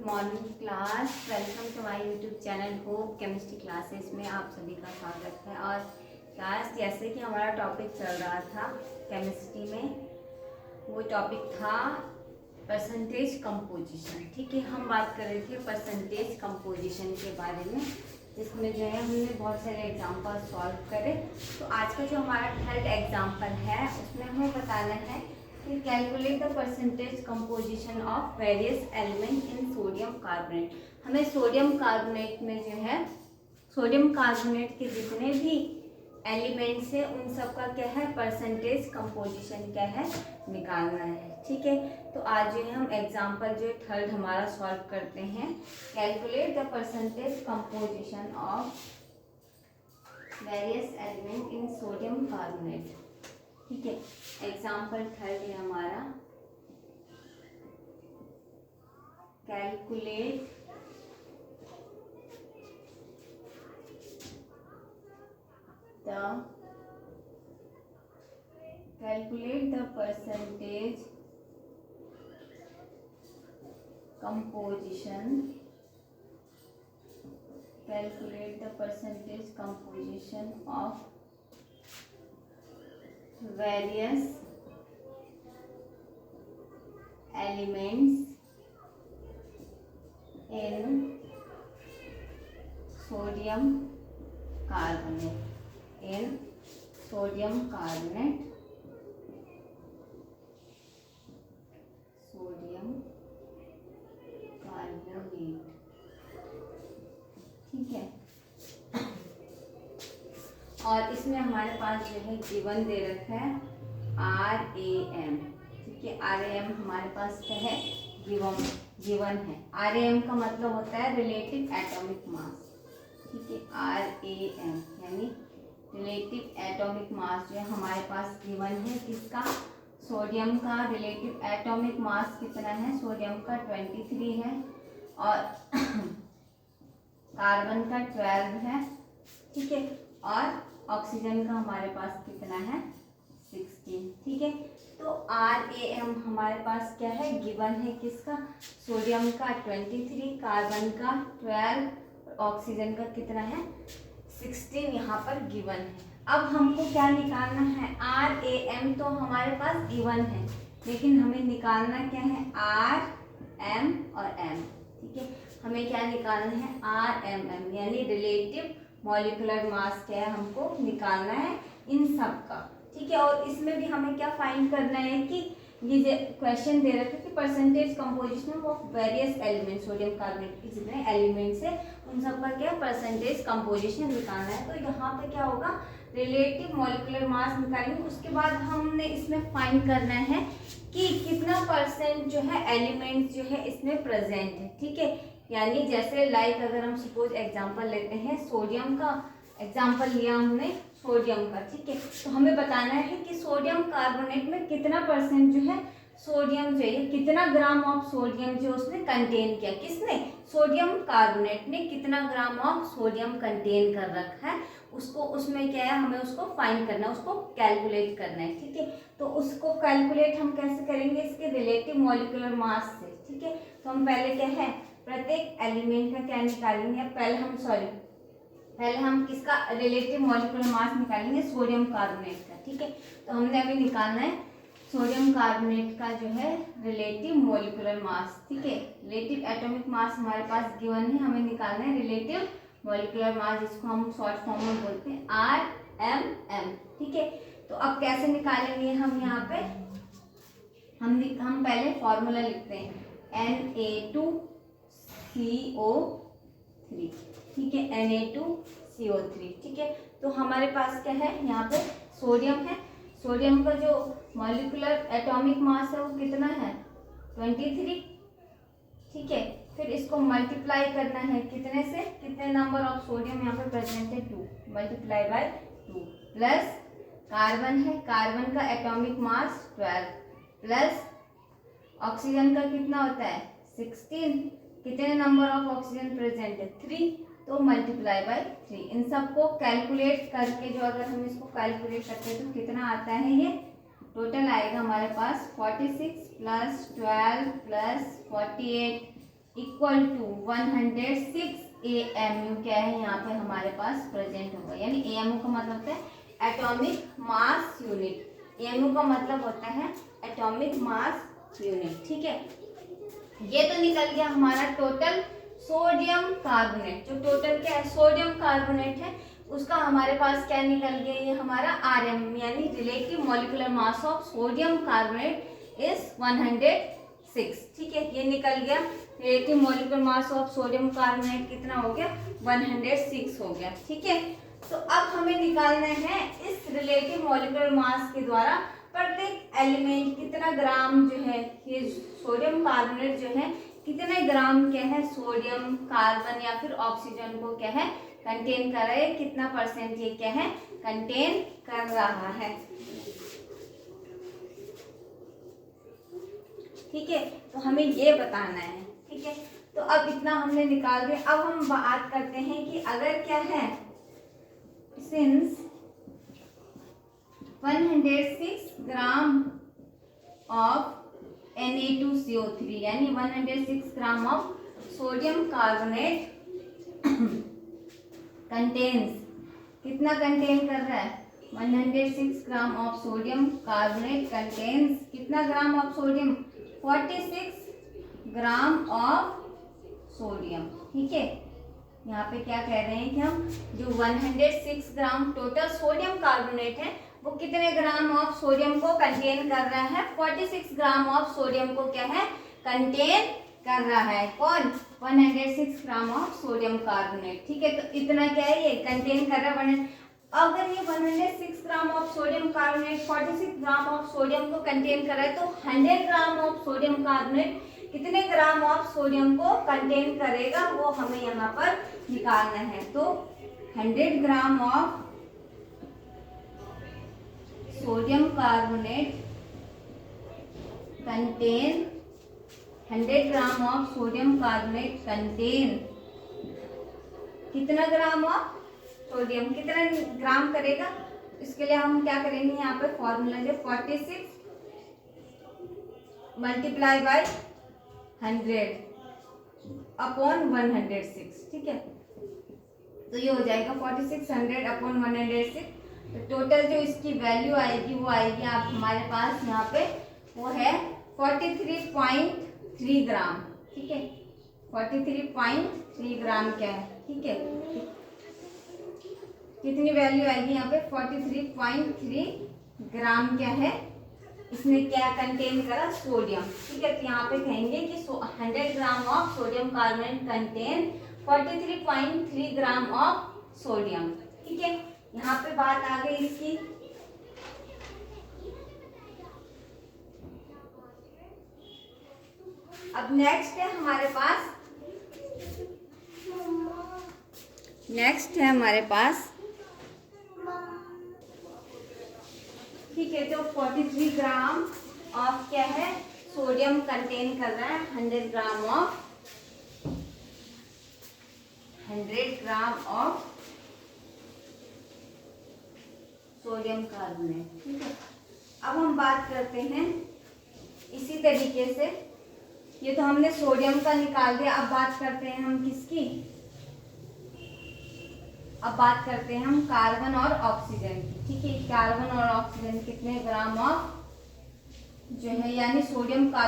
Morning class. Welcome to my YouTube channel hope chemistry classes में आप सभी का स्वागत है। और क्लास जैसे कि हमारा टॉपिक चल रहा था केमिस्ट्री में, वो टॉपिक था परसेंटेज कंपोजिशन। ठीक है, हम बात कर रहे थे परसेंटेज कंपोजिशन के बारे में, जिसमें जो है हमने बहुत सारे एग्जाम्पल सॉल्व करे। तो आज का जो हमारा थर्ड एग्जाम्पल है उसमें हमें बताना है कि calculate the percentage composition of various element in sodium carbonate. हमें सोडियम कार्बोनेट में जो है सोडियम कार्बोनेट के जितने भी एलिमेंट्स है उन सब का क्या है परसेंटेज कंपोजिशन क्या है निकालना है। ठीक है, तो आज जो है हम एग्जांपल जो थर्ड हमारा सॉल्व करते हैं। Calculate the percentage composition of various element in sodium carbonate. ठीक है, एग्जाम्पल थर्ड है हमारा calculate the percentage composition of various elements in sodium carbonate ठीक है। और इसमें हमारे पास जो है गिवन दे रखा है RAM। ठीक है, RAM हमारे पास क्या है गिवन है। RAM का मतलब होता है रिलेटिव एटॉमिक मास। ठीक है, RAM यानी रिलेटिव एटॉमिक मास जो है हमारे पास गिवन है। किसका? सोडियम का रिलेटिव एटॉमिक मास कितना है? सोडियम का 23 है और कार्बन का 12 है। ठीक है, और ऑक्सीजन का हमारे पास कितना है 16। ठीक है, तो RAM हमारे पास क्या है गिवन है। किसका? सोडियम का 23, कार्बन का 12, ऑक्सीजन का कितना है 16 यहाँ पर गिवन है। अब हमको क्या निकालना है? RAM तो हमारे पास गिवन है, लेकिन हमें निकालना क्या है RM और M। ठीक है, हमें क्या निकालना है RMM यानी रिलेटिव मॉलिक्यूलर मास क्या है हमको निकालना है इन सब का। ठीक है, और इसमें भी हमें क्या फाइंड करना है कि ये क्वेश्चन दे रखे कि percentage composition of various element sodium carbonate के जितने एलिमेंट्स है उन सब का क्या परसेंटेज कंपोजिशन निकालना है। तो यहाँ पे क्या होगा रिलेटिव मॉलिक्यूलर मास निकालेंगे। उसके बाद हमने इसमें फाइंड करना है कि कितना परसेंट जो है एलिमेंट्स जो है इसमें प्रेजेंट है। ठीक है, यानी जैसे लाइक अगर हम सपोज एग्जांपल लेते हैं सोडियम का एग्जांपल लिया हमने सोडियम का। ठीक है, तो हमें बताना है कि सोडियम कार्बोनेट में कितना परसेंट जो है सोडियम जो है कितना ग्राम ऑफ सोडियम जो उसने कंटेन किया। किसने? सोडियम कार्बोनेट ने कितना ग्राम ऑफ सोडियम कंटेन कर रखा है उसको, उसमें क्या है हमें उसको फाइंड करना है, उसको कैलकुलेट करना है। ठीक है, तो उसको कैलकुलेट हम कैसे करेंगे? इसके रिलेटिव मॉलिक्यूलर मास से। ठीक है, तो हम पहले क्या है प्रत्येक एलिमेंट का क्या निकालेंगे? पहले हम किसका रिलेटिव मॉलिक्यूलर मास निकालेंगे? सोडियम कार्बोनेट का। ठीक है, तो हमने अभी निकालना है सोडियम कार्बोनेट का जो है रिलेटिव मॉलिक्यूलर मास। ठीक है, रिलेटिव एटॉमिक मास हमारे पास गिवन है, हमें निकालना है रिलेटिव मॉलिक्यूलर मास, जिसको हम शॉर्ट फॉर्म में बोलते हैं RMM। ठीक है, तो अब कैसे निकालेंगे हम? यहाँ पे हम पहले फॉर्मूला लिखते हैं Na2CO3। ठीक है, Na2CO3। ठीक है, तो हमारे पास क्या है यहाँ पे सोडियम है। सोडियम का जो मॉलिक्यूलर एटॉमिक मास है वो कितना है 23। ठीक है, फिर इसको मल्टीप्लाई करना है कितने से? कितने नंबर ऑफ सोडियम यहाँ पे प्रेजेंट है 2, मल्टीप्लाई बाय 2 प्लस कार्बन है, कार्बन का एटॉमिक मास 12 प्लस ऑक्सीजन का कितना होता है 16। कितने नंबर ऑफ ऑक्सीजन प्रेजेंट है 3, तो मल्टीप्लाई बाय 3। इन सबको कैलकुलेट करके जो अगर हम इसको कैलकुलेट करते हैं तो कितना आता है? ये टोटल आएगा हमारे पास 46 + 12 + 48 इक्वल टू 106 AMU क्या है यहाँ पे हमारे पास प्रेजेंट होगा। यानी AMU का मतलब होता है एटॉमिक मास यूनिट। AMU का मतलब होता है एटॉमिक मास यूनिट। ठीक है, ये तो निकल गया हमारा टोटल सोडियम कार्बोनेट। जो टोटल क्या है सोडियम कार्बोनेट है उसका हमारे पास क्या निकल गया, ये हमारा RM यानी relative molecular mass of sodium carbonate is 106। ठीक है, ये निकल गया relative molecular mass of sodium carbonate कितना हो गया 106 हो गया। ठीक है, तो अब हमें निकालना है इस रिलेटिव मॉलिक्यूलर मास के द्वारा प्रत्येक एलिमेंट कितना ग्राम जो है ये सोडियम कार्बोनेट जो है कितने ग्राम क्या है सोडियम कार्बन या फिर ऑक्सीजन को क्या है कंटेन कर रहा है, कितना परसेंट ये क्या है कंटेन कर रहा है। ठीक है, तो हमें ये बताना है। ठीक है, तो अब इतना हमने निकाल दिया। अब हम बात करते हैं कि अगर क्या है सिंस 106 ग्राम ऑफ Na2CO3 यानी 106 gram of sodium carbonate contains, कितना कंटेन कर रहा है 106 gram of sodium carbonate contains कितना gram of sodium 46 gram of sodium. ठीक है, यहाँ पे क्या कह रहे हैं कि हम जो 106 ग्राम टोटल सोडियम कार्बोनेट है वो कितने ग्राम ऑफ सोडियम को कंटेन कर रहा है 46 ग्राम ऑफ सोडियम को क्या है कंटेन कर रहा है। कौन 106 ग्राम ऑफ सोडियम कार्बोनेट। ठीक है, तो इतना क्या है ये कंटेन कर रहा है। अगर ये 106 gram of sodium carbonate 46 gram of sodium को कंटेन कर रहा है तो 100 ग्राम ऑफ सोडियम कार्बोनेट कितने ग्राम ऑफ सोडियम को कंटेन करेगा वो हमें यहाँ पर निकालना है। तो 100 ग्राम of sodium carbonate contain 100 gram of sodium carbonate contain कितना ग्राम ऑफ सोडियम, कितना ग्राम करेगा। इसके लिए हम क्या करेंगे यहाँ पे फॉर्मूला जो 46 मल्टीप्लाई बाय 100 अपॉन 106। ठीक है, तो ये हो जाएगा 4600 अपॉन 106। तो टोटल जो इसकी वैल्यू आएगी वो आएगी आप हमारे पास यहाँ पे वो है 43.3 ग्राम। ठीक है, 43.3 ग्राम क्या है। ठीक है, कितनी वैल्यू आएगी यहाँ पे 43.3 ग्राम क्या है इसने क्या कंटेन करा सोडियम। ठीक है, तो यहाँ पे कहेंगे कि 100 ग्राम of sodium carbonate contain 43.3 gram of sodium. ठीक है, यहाँ पे बात आ गई इसकी। अब नेक्स्ट है हमारे पास ठीक है, जो 43 ग्राम ऑफ क्या है सोडियम कंटेन कर रहा है 100 ग्राम ऑफ सोडियम कार्बोनेट। ठीक है, अब हम बात करते हैं इसी तरीके से, ये तो हमने सोडियम का निकाल दिया। अब बात करते हैं हम किसकी, अब बात करते हैं हम कार्बन और ऑक्सीजन की। ठीक है, कार्बन और ऑक्सीजन कितने ग्राम ऑफ जो है यानी सोडियम कार्बन